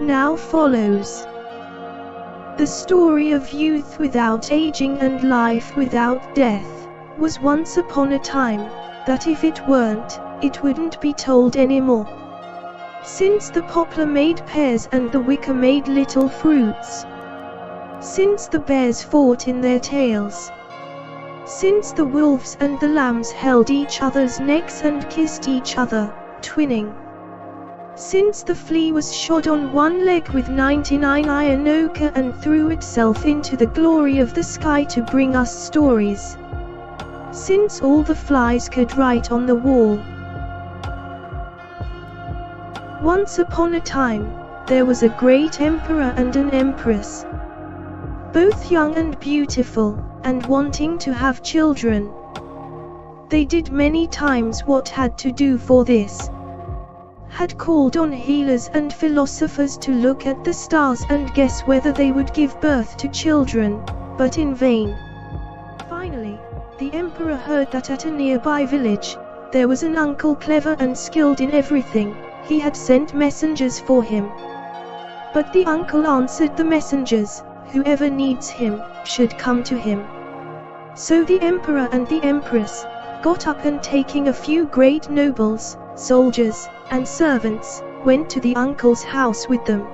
Now follows the story of youth without aging and life without death. Was once upon a time that if it weren't, it wouldn't be told anymore. Since the poplar made pears and the wicker made little fruits. Since the bears fought in their tails. Since the wolves and the lambs held each other's necks and kissed each other, twinning. Since the flea was shod on one leg with 99 iron ochre and threw itself into the glory of the sky to bring us stories. Since all the flies could write on the wall. Once upon a time, there was a great emperor and an empress. Both young and beautiful, and wanting to have children. They did many times what had to do for this. Had called on healers and philosophers to look at the stars and guess whether they would give birth to children, but in vain. Finally, the emperor heard that at a nearby village, there was an uncle clever and skilled in everything. He had sent messengers for him. But the uncle answered the messengers, whoever needs him, should come to him. So the emperor and the empress got up and taking a few great nobles, soldiers, and servants, went to the uncle's house with them.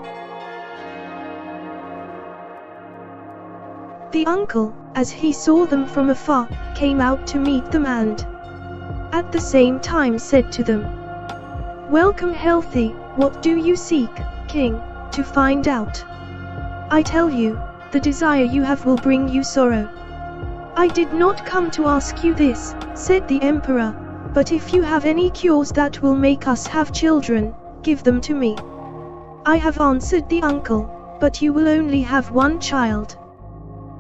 The uncle, as he saw them from afar, came out to meet them and, at the same time said to them, "Welcome healthy, what do you seek, king, to find out? I tell you, the desire you have will bring you sorrow." "I did not come to ask you this," said the emperor, "but if you have any cures that will make us have children, give them to me." "I have," answered the uncle, "but you will only have one child.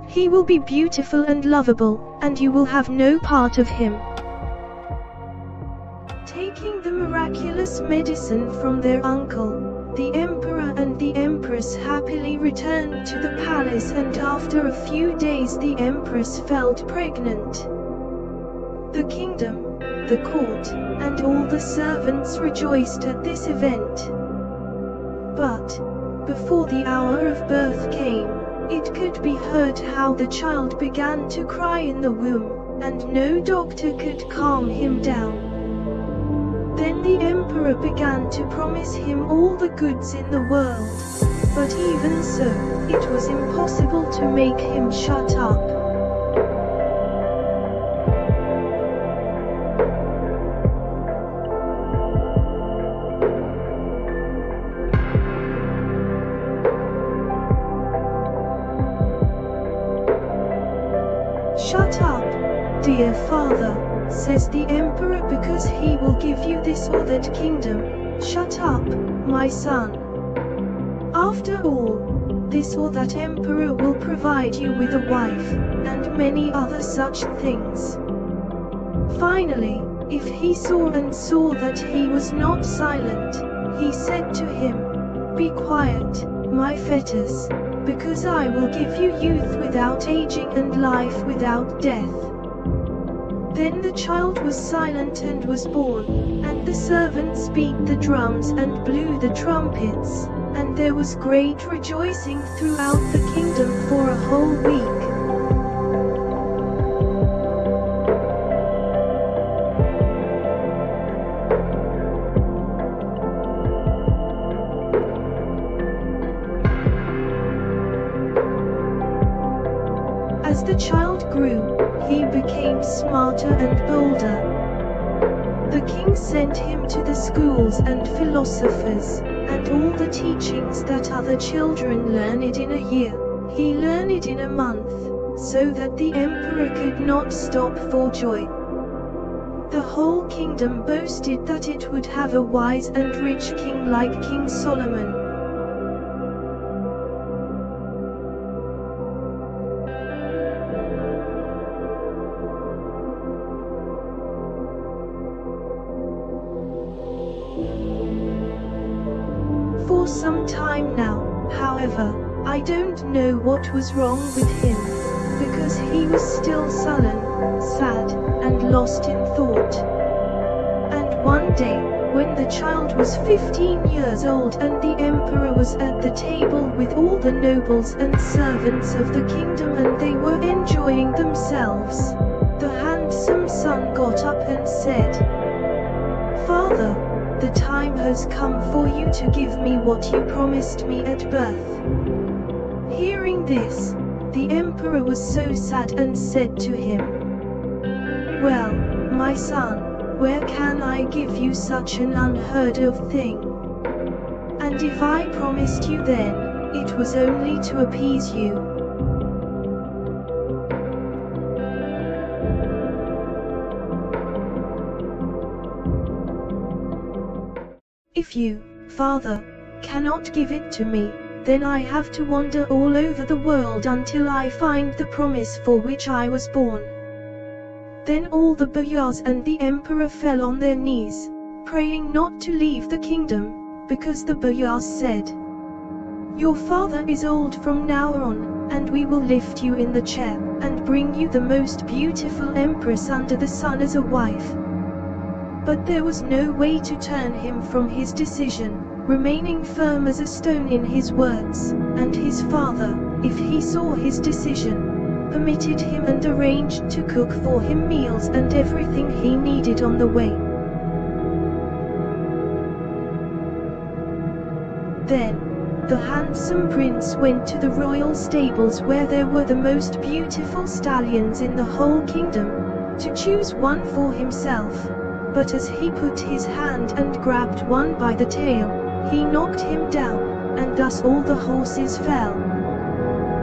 He will be beautiful and lovable, and you will have no part of him." Taking the miraculous medicine from their uncle, the emperor and the empress happily returned to the palace, and after a few days the empress felt pregnant. The kingdom, the court, and all the servants rejoiced at this event. But, before the hour of birth came, it could be heard how the child began to cry in the womb, and no doctor could calm him down. Then the emperor began to promise him all the goods in the world, but even so, it was impossible to make him shut up. "Shut up, dear father," says the emperor, "because he will give you this or that kingdom. Shut up, my son. After all, this or that emperor will provide you with a wife, and many other such things." Finally, if he saw that he was not silent, he said to him, "Be quiet, my fetus, because I will give you youth without aging and life without death." Then the child was silent and was born, and the servants beat the drums and blew the trumpets, and there was great rejoicing throughout the kingdom for a whole week. As the child grew, he became smarter and bolder. The king sent him to the schools and philosophers, and all the teachings that other children learned in a year, he learned in a month, so that the emperor could not stop for joy. The whole kingdom boasted that it would have a wise and rich king like King Solomon. For some time now, however, I don't know what was wrong with him, because he was still sullen, sad, and lost in thought. And one day, when the child was 15 years old and the emperor was at the table with all the nobles and servants of the kingdom and they were enjoying themselves, the handsome son got up and said, "Father, the time has come for you to give me what you promised me at birth." Hearing this, the emperor was so sad and said to him, "Well, my son, where can I give you such an unheard of thing? And if I promised you then, it was only to appease you." "If you, Father, cannot give it to me, then I have to wander all over the world until I find the promise for which I was born." Then all the boyars and the emperor fell on their knees, praying not to leave the kingdom, because the boyars said, "Your father is old from now on, and we will lift you in the chair, and bring you the most beautiful empress under the sun as a wife." But there was no way to turn him from his decision, remaining firm as a stone in his words, and his father, if he saw his decision, permitted him and arranged to cook for him meals and everything he needed on the way. Then, the handsome prince went to the royal stables where there were the most beautiful stallions in the whole kingdom, to choose one for himself, but as he put his hand and grabbed one by the tail, he knocked him down, and thus all the horses fell.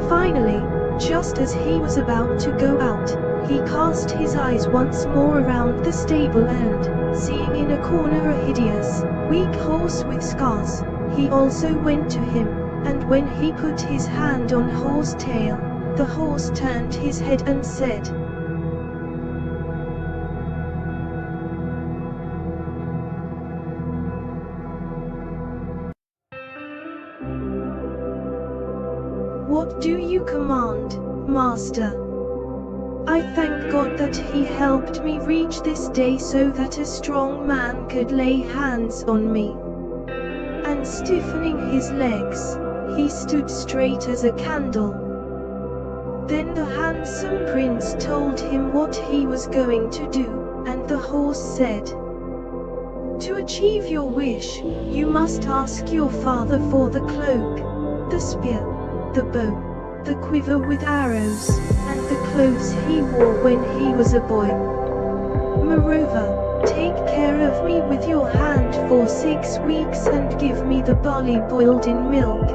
Finally, just as he was about to go out, he cast his eyes once more around the stable and, seeing in a corner a hideous, weak horse with scars, he also went to him, and when he put his hand on horse tail, the horse turned his head and said, "What do you command, master?" "I thank God that he helped me reach this day so that a strong man could lay hands on me." And stiffening his legs, he stood straight as a candle. Then the handsome prince told him what he was going to do, and the horse said, "To achieve your wish, you must ask your father for the cloak, the spear, the bow, the quiver with arrows, and the clothes he wore when he was a boy. Moreover, take care of me with your hand for 6 weeks and give me the barley boiled in milk."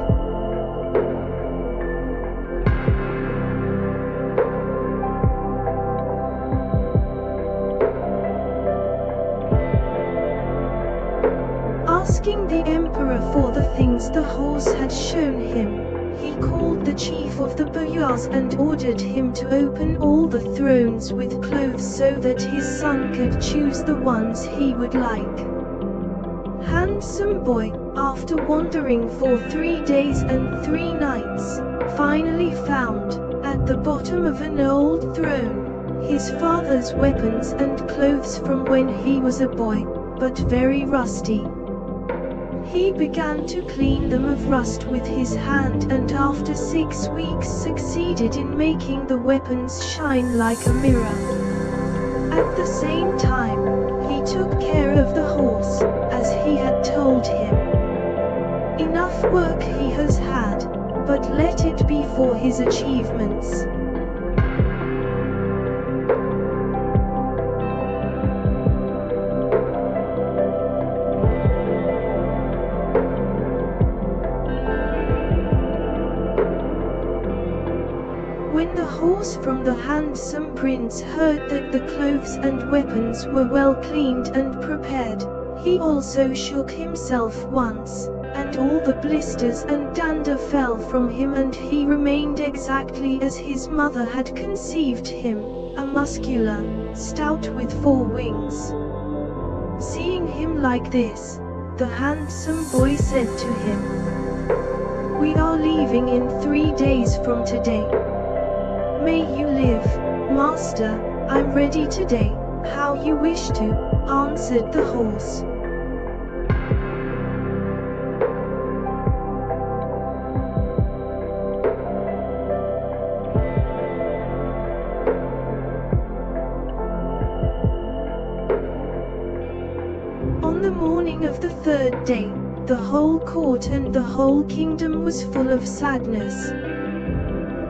Asking the emperor for the things the horse had shown him, he called the chief of the boyars and ordered him to open all the thrones with clothes so that his son could choose the ones he would like. Handsome boy, after wandering for 3 days and 3 nights, finally found, at the bottom of an old throne, his father's weapons and clothes from when he was a boy, but very rusty. He began to clean them of rust with his hand and after 6 weeks succeeded in making the weapons shine like a mirror. At the same time, he took care of the horse, as he had told him. Enough work he has had, but let it be for his achievements. When the horse from the handsome prince heard that the clothes and weapons were well cleaned and prepared, he also shook himself once, and all the blisters and dander fell from him and he remained exactly as his mother had conceived him, a muscular, stout with 4 wings. Seeing him like this, the handsome boy said to him, "We are leaving in 3 days from today. May you live, master, I'm ready today, how you wish to, answered the horse. On the morning of the third day, the whole court and the whole kingdom was full of sadness.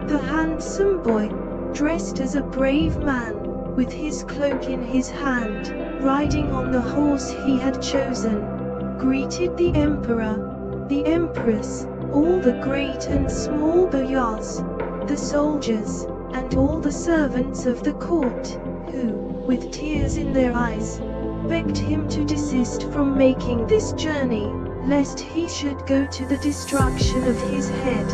The handsome boy, dressed as a brave man, with his cloak in his hand, riding on the horse he had chosen, greeted the emperor, the empress, all the great and small boyars, the soldiers, and all the servants of the court, who, with tears in their eyes, begged him to desist from making this journey, lest he should go to the destruction of his head.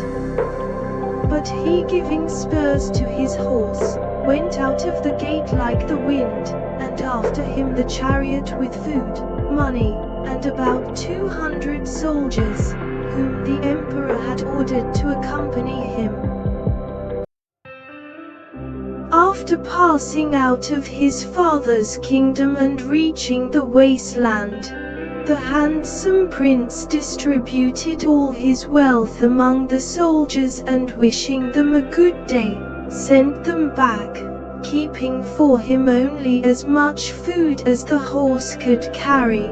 But he, giving spurs to his horse, went out of the gate like the wind, and after him the chariot with food, money, and about 200 soldiers, whom the emperor had ordered to accompany him. After passing out of his father's kingdom and reaching the wasteland, the handsome prince distributed all his wealth among the soldiers and, wishing them a good day, sent them back, keeping for him only as much food as the horse could carry.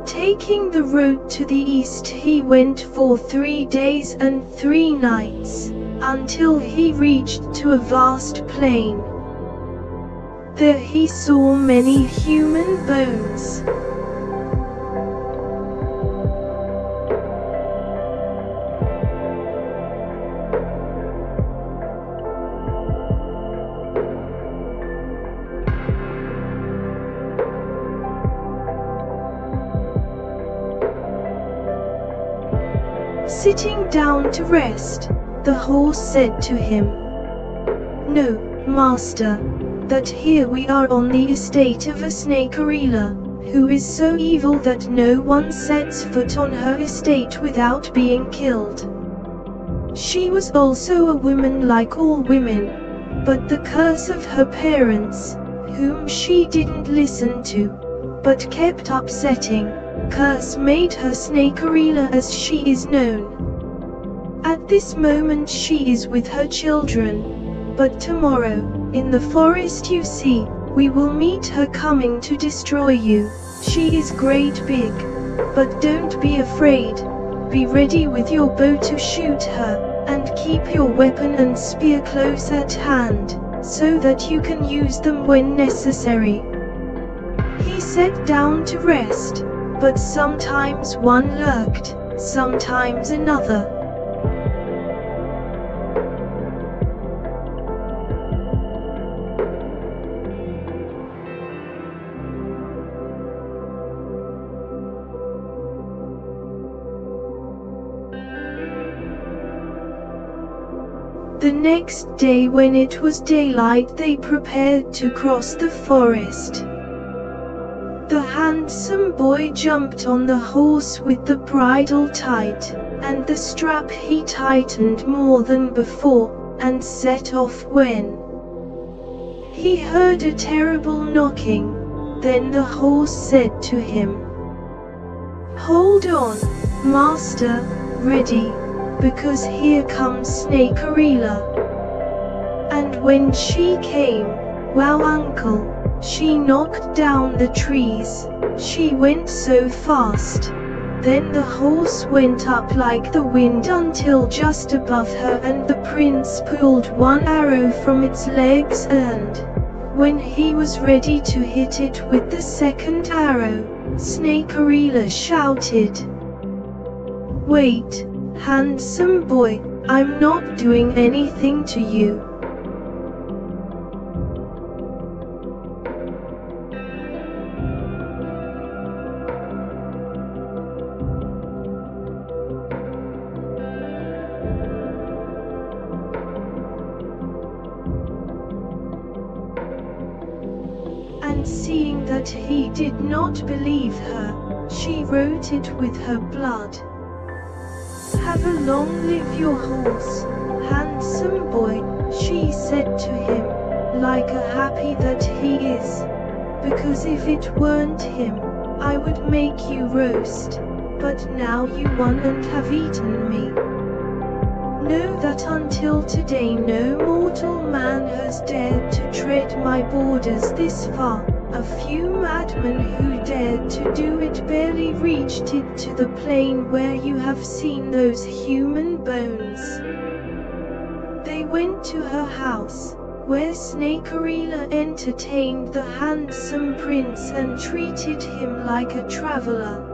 Taking the road to the east, he went for 3 days and 3 nights, until he reached to a vast plain. There he saw many human bones. Sitting down to rest, the horse said to him, "Know, master, that here we are on the estate of a snakerella, who is so evil that no one sets foot on her estate without being killed. She was also a woman like all women, but the curse of her parents, whom she didn't listen to, but kept upsetting, curse made her snakerella as she is known. At this moment she is with her children, but tomorrow, in the forest you see, we will meet her coming to destroy you. She is great big, but don't be afraid. Be ready with your bow to shoot her, and keep your weapon and spear close at hand, so that you can use them when necessary." He sat down to rest, but sometimes one lurked, sometimes another. The next day, when it was daylight, they prepared to cross the forest. The handsome boy jumped on the horse with the bridle tight, and the strap he tightened more than before, and set off when he heard a terrible knocking. Then the horse said to him, "Hold on, master, ready, because here comes snakerella." And when she came, wow uncle, she knocked down the trees, she went so fast. Then the horse went up like the wind until just above her, and the prince pulled one arrow from its legs, and when he was ready to hit it with the second arrow, snakerella shouted, "Wait, handsome boy, I'm not doing anything to you." And seeing that he did not believe her, she wrote it with her blood. "Have a long live your horse, handsome boy," she said to him, "like a happy that he is. because if it weren't him, I would make you roast, but now you won and have eaten me. Know that until today no mortal man has dared to tread my borders this far. A few madmen who dared to do it barely reached it to the plain where you have seen those human bones. They went to her house, where Snakerila entertained the handsome prince and treated him like a traveler.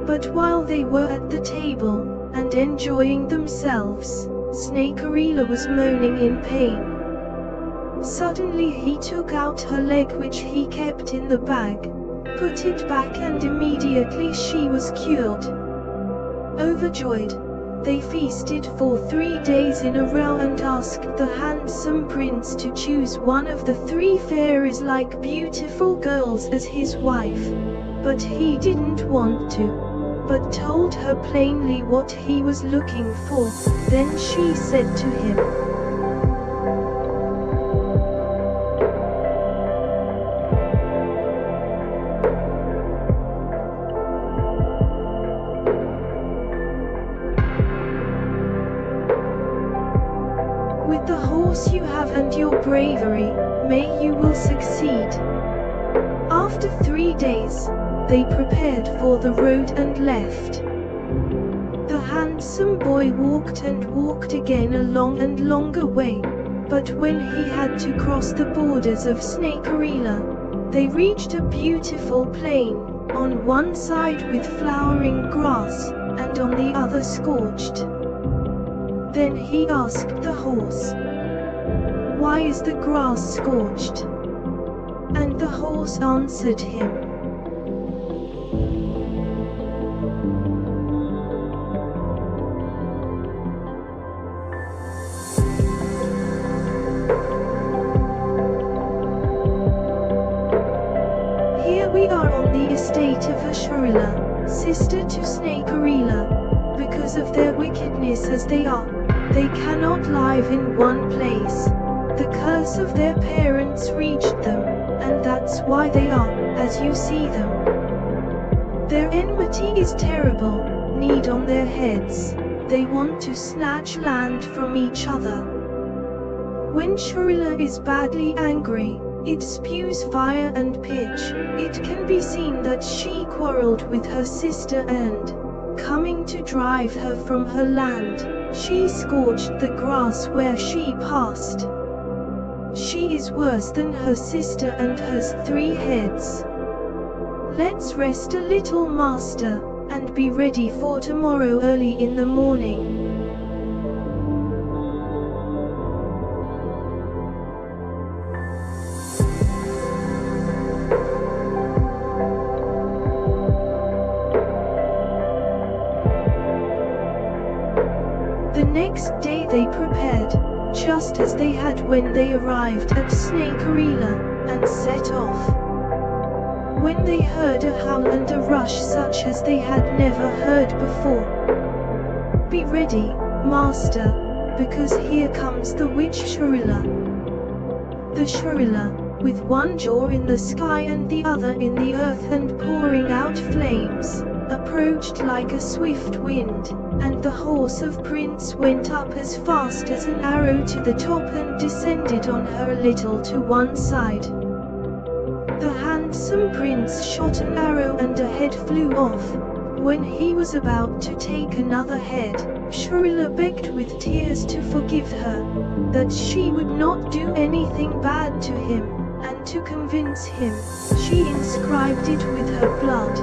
But while they were at the table, and enjoying themselves, Snakerila was moaning in pain. Suddenly he took out her leg which he kept in the bag, put it back, and immediately she was cured. Overjoyed, they feasted for 3 days in a row and asked the handsome prince to choose one of the 3 fairies like beautiful girls as his wife. But he didn't want to, but told her plainly what he was looking for. Then she said to him, "With the horse you have and your bravery, may you will succeed." After 3 days, they prepared for the road and left. The handsome boy walked and walked again a long and longer way, but when he had to cross the borders of Snakerila, they reached a beautiful plain, on one side with flowering grass, and on the other scorched. Then he asked the horse, "Why is the grass scorched?" And the horse answered him, "Here we are on the estate of Ashurila, sister to Snakerila. Because of their wickedness as they are, they cannot live in one place. The curse of their parents reached them, and that's why they are, as you see them. Their enmity is terrible, need on their heads. They want to snatch land from each other. When Shurila is badly angry, it spews fire and pitch. It can be seen that she quarreled with her sister and, coming to drive her from her land, she scorched the grass where she passed. She is worse than her sister and has 3 heads. Let's rest a little, master, and be ready for tomorrow early in the morning." The next day they prepared, just as they had when they arrived at Snakerila, and set off. When they heard a howl and a rush such as they had never heard before. "Be ready, master, because here comes the witch Shurila." The Shurila, with one jaw in the sky and the other in the earth and pouring out flames, approached like a swift wind, and the horse of Prince went up as fast as an arrow to the top and descended on her a little to one side. The handsome prince shot an arrow and a head flew off. When he was about to take another head, Shurila begged with tears to forgive her, that she would not do anything bad to him, and to convince him, she inscribed it with her blood.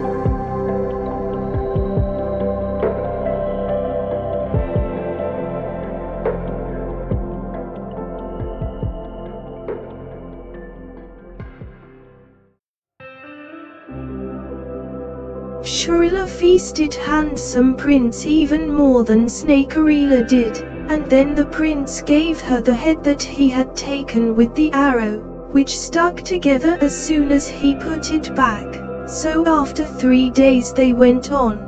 Shurila feasted handsome prince even more than Snakerila did, and then the prince gave her the head that he had taken with the arrow, which stuck together as soon as he put it back. So after 3 days they went on.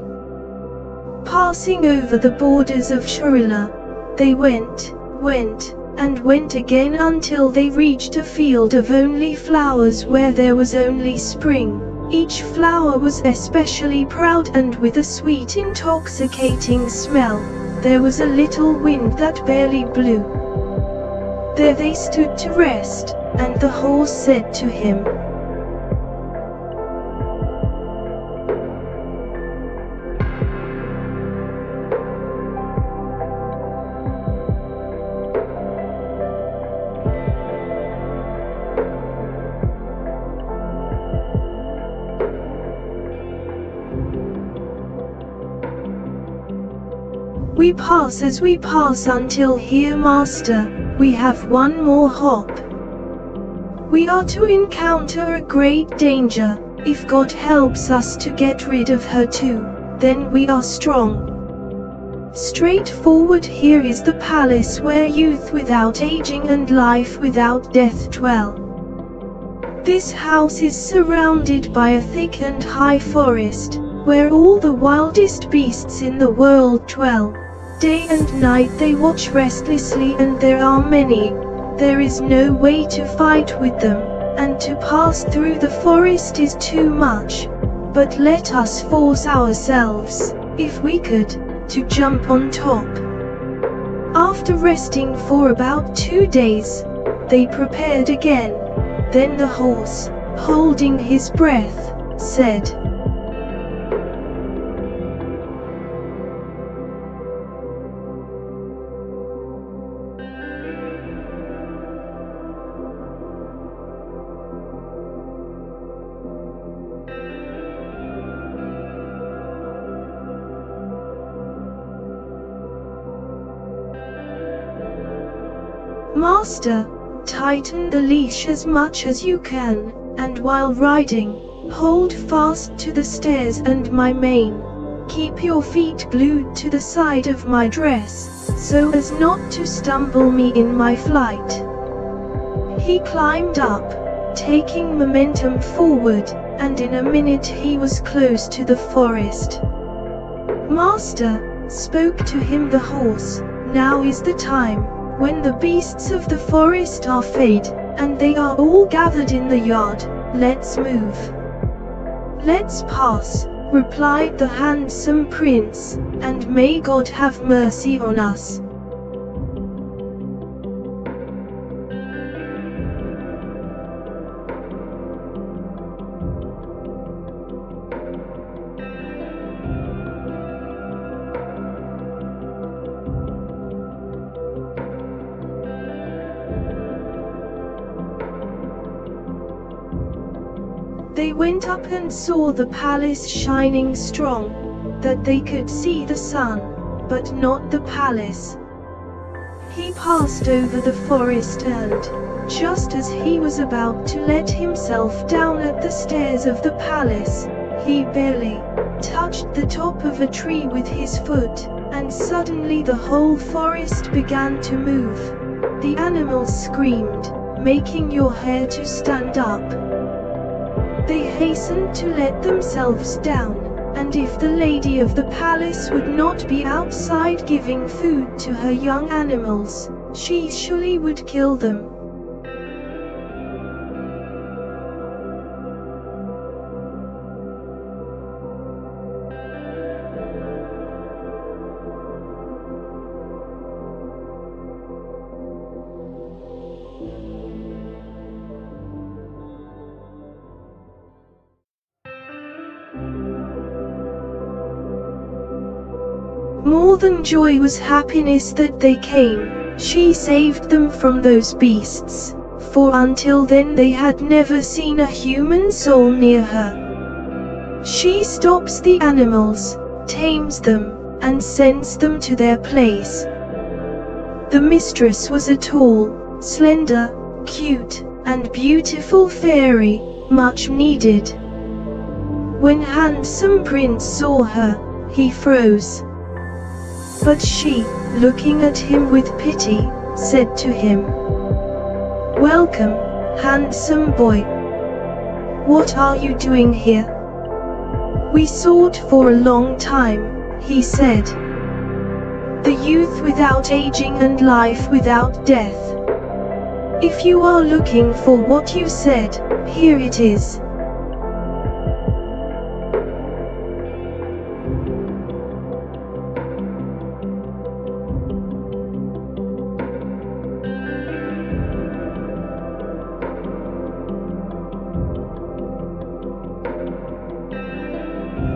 Passing over the borders of Shurila, they went, and went again until they reached a field of only flowers where there was only spring. Each flower was especially proud and with a sweet intoxicating smell. There was a little wind that barely blew. There they stood to rest, and the horse said to him, "We pass as we pass until here, master. We have one more hop. We are to encounter a great danger. If God helps us to get rid of her too, then we are strong. Straight forward here is the palace where youth without aging and life without death dwell. This house is surrounded by a thick and high forest, where all the wildest beasts in the world dwell. Day and night they watch restlessly, and there are many. There is no way to fight with them, and to pass through the forest is too much. But let us force ourselves, if we could, to jump on top." After resting for about 2 days, they prepared again. Then the horse, holding his breath, said, "Master, tighten the leash as much as you can, and while riding, hold fast to the stairs and my mane. Keep your feet glued to the side of my dress, so as not to stumble me in my flight." He climbed up, taking momentum forward, and in a minute he was close to the forest. "Master," spoke to him the horse, "now is the time, when the beasts of the forest are fed, and they are all gathered in the yard. Let's move." "Let's pass," replied the handsome prince, "and may God have mercy on us." They went up and saw the palace shining strong, that they could see the sun, but not the palace. He passed over the forest and, just as he was about to let himself down at the stairs of the palace, he barely touched the top of a tree with his foot, and suddenly the whole forest began to move. The animals screamed, making your hair to stand up. They hastened to let themselves down, and if the lady of the palace would not be outside giving food to her young animals, she surely would kill them. More than joy was happiness that they came. She saved them from those beasts, for until then they had never seen a human soul near her. She stops the animals, tames them, and sends them to their place. The mistress was a tall, slender, cute, and beautiful fairy, much needed. When handsome Prince saw her, he froze. But she, looking at him with pity, said to him, "Welcome, "Handsome boy, what are you doing here?" "We sought for a long time," he said. "The youth without aging and life without death. If you are looking for what you said, here it is."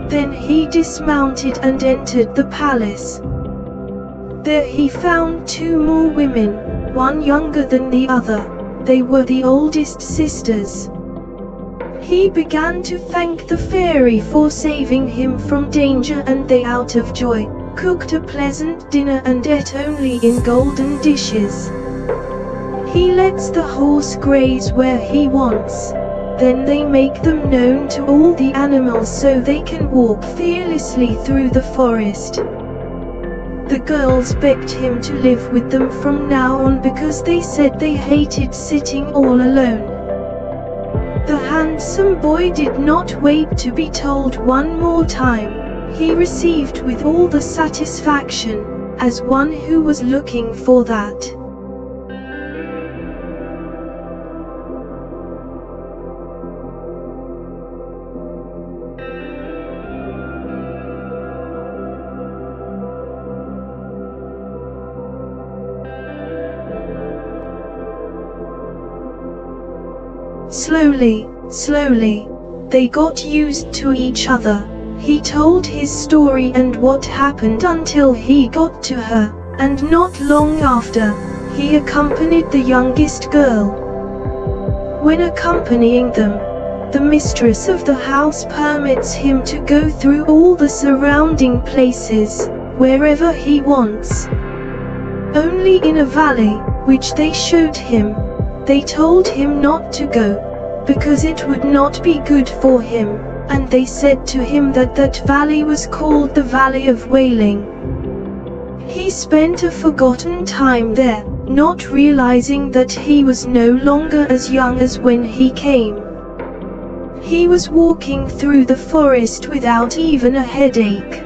Then he dismounted and entered the palace. There he found 2 more women, one younger than the other. They were the oldest sisters. He began to thank the fairy for saving him from danger, and they, out of joy, cooked a pleasant dinner and ate only in golden dishes. He lets the horse graze where he wants. Then they make them known to all the animals so they can walk fearlessly through the forest. The girls begged him to live with them from now on because they said they hated sitting all alone. The handsome boy did not wait to be told one more time. He received with all the satisfaction, as one who was looking for that. Slowly, they got used to each other. He told his story and what happened until he got to her, and not long after, he accompanied the youngest girl. When accompanying them, the mistress of the house permits him to go through all the surrounding places, wherever he wants. Only in a valley, which they showed him, they told him not to go, because it would not be good for him, and they said to him that that valley was called the Valley of Wailing. He spent a forgotten time there, not realizing that he was no longer as young as when he came. He was walking through the forest without even a headache.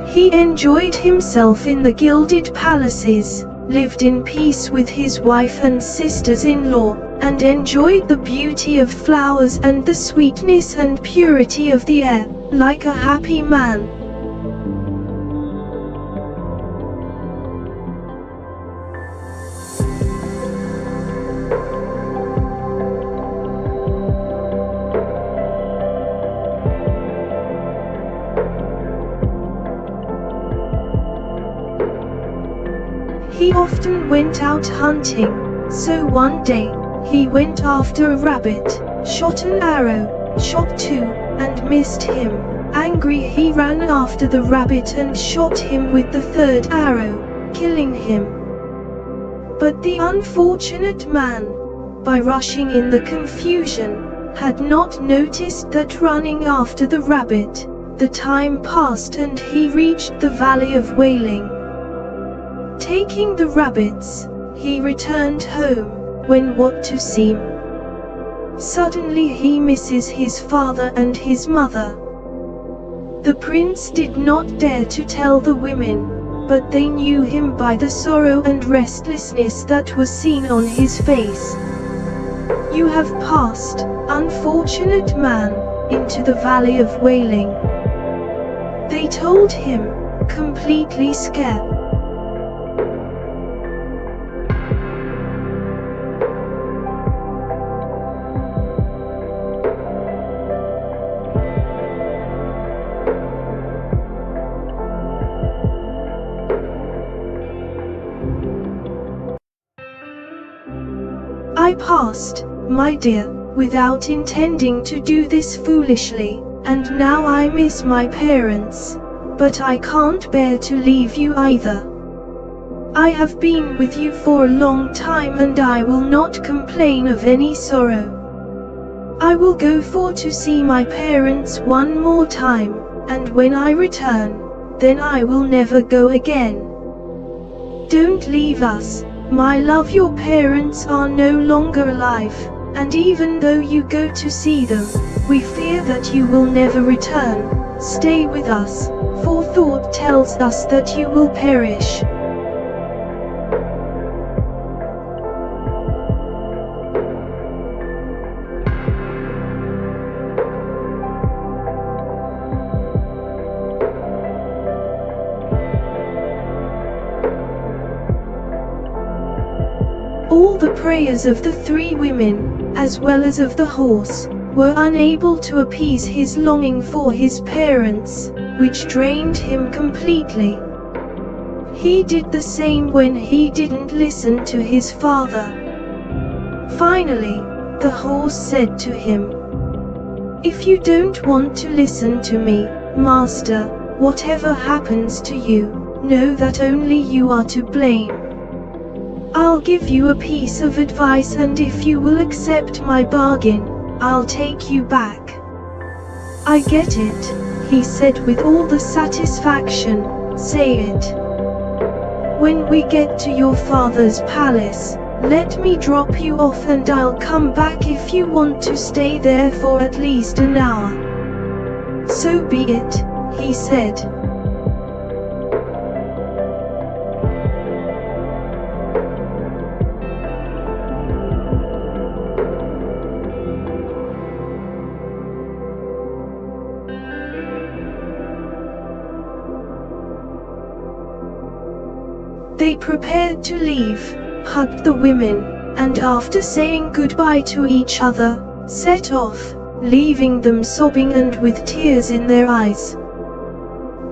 He enjoyed himself in the gilded palaces, lived in peace with his wife and sisters-in-law, and enjoyed the beauty of flowers and the sweetness and purity of the air, like a happy man. He often went out hunting, so one day, he went after a rabbit, shot an arrow, shot 2, and missed him. Angry, he ran after the rabbit and shot him with the 3rd arrow, killing him. But the unfortunate man, by rushing in the confusion, had not noticed that running after the rabbit, the time passed and he reached the Valley of Wailing. Taking the rabbits, he returned home, when what to see? Suddenly he misses his father and his mother. The prince did not dare to tell the women, but they knew him by the sorrow and restlessness that was seen on his face. "You have passed, unfortunate man, into the Valley of Wailing," they told him, completely scared. "I passed, my dear, without intending to do this foolishly, and now I miss my parents. But I can't bear to leave you either. I have been with you for a long time and I will not complain of any sorrow. I will go for to see my parents one more time, and when I return, then I will never go again. Don't leave us, "My love, your parents are no longer alive, and even though you go to see them, we fear that you will never return. Stay with us, for thought tells us that you will perish." All the prayers of the three women, as well as of the horse, were unable to appease his longing for his parents, which drained him completely. He did the same when he didn't listen to his father. Finally, the horse said to him, "If you don't want to listen to me, master, whatever happens to you, know that only you are to blame. I'll give you a piece of advice, and if you will accept my bargain, I'll take you back." "I get it," he said with all the satisfaction. "Say it. When we get to your father's palace, let me drop you off and I'll come back if you want to stay there for at least an hour." "So be it," he said. They prepared to leave, hugged the women, and after saying goodbye to each other, set off, leaving them sobbing and with tears in their eyes.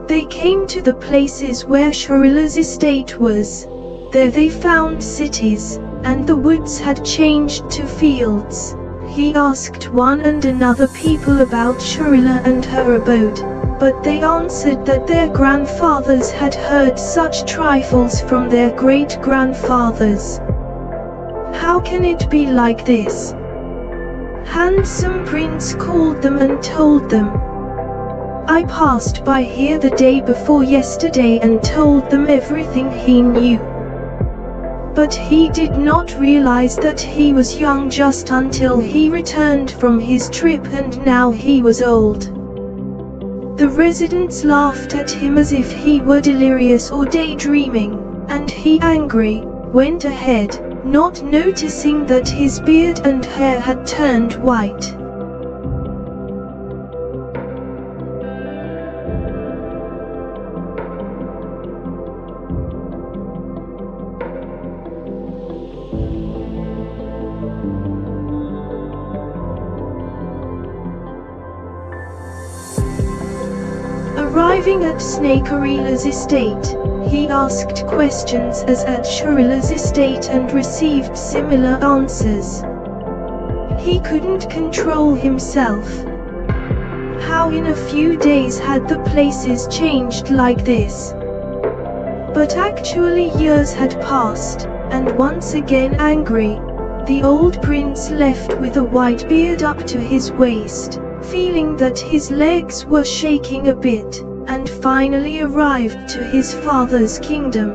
They came to the places where Shurila's estate was. There they found cities, and the woods had changed to fields. He asked one and another people about Shurila and her abode, but they answered that their grandfathers had heard such trifles from their great-grandfathers. "How can it be like this?" Handsome Prince called them and told them, "I passed by here the day before yesterday and told them everything he knew. But he did not realize that he was young just until he returned from his trip, and now he was old." The residents laughed at him as if he were delirious or daydreaming, and he, angry, went ahead, not noticing that his beard and hair had turned white. Arriving at Snakarila's estate, he asked questions as at Shurila's estate and received similar answers. He couldn't control himself. How in a few days had the places changed like this? But actually years had passed, and once again angry, the old prince left with a white beard up to his waist, feeling that his legs were shaking a bit, and finally arrived to his father's kingdom.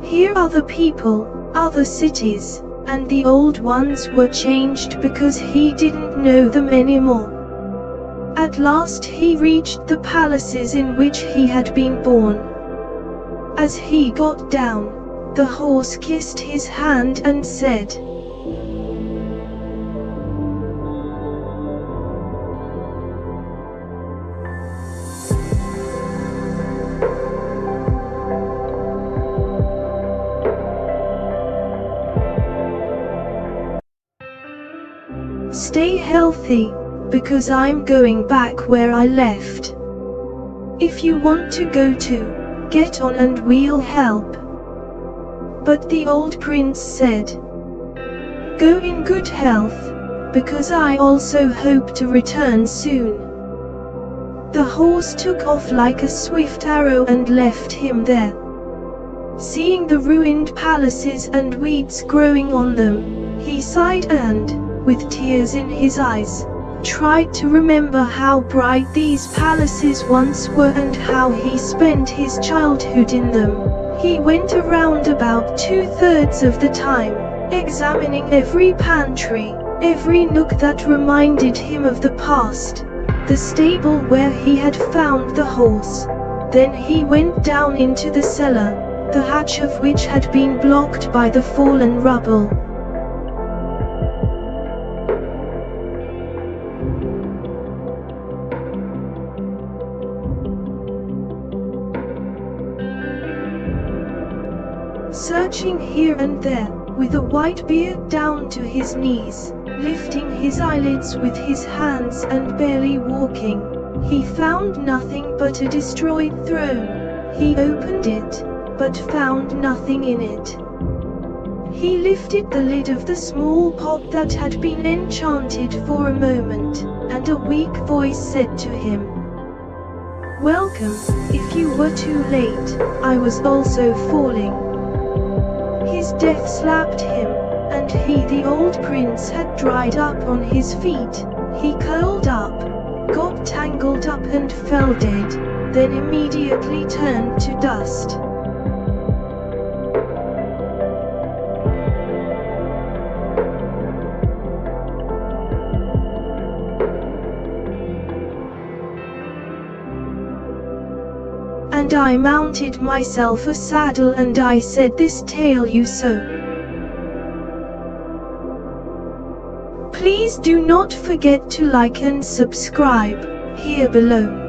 Here other people, other cities, and the old ones were changed because he didn't know them anymore. At last he reached the palaces in which he had been born. As he got down, the horse kissed his hand and said, "Stay healthy, because I'm going back where I left. If you want to go too, get on and we'll help." But the old prince said, "Go in good health, because I also hope to return soon." The horse took off like a swift arrow and left him there. Seeing the ruined palaces and weeds growing on them, he sighed and, with tears in his eyes, tried to remember how bright these palaces once were and how he spent his childhood in them. He went around about 2/3 of the time, examining every pantry, every nook that reminded him of the past, the stable where he had found the horse. Then he went down into the cellar, the hatch of which had been blocked by the fallen rubble. Searching here and there, with a white beard down to his knees, lifting his eyelids with his hands and barely walking, he found nothing but a destroyed throne. He opened it, but found nothing in it. He lifted the lid of the small pot that had been enchanted for a moment, and a weak voice said to him, "Welcome, if you were too late, I was also falling." His death slapped him, and he, the old prince, had dried up on his feet. He curled up, got tangled up and fell dead, then immediately turned to dust. And I mounted myself a saddle and I said this tale you so. Please do not forget to like and subscribe, here below.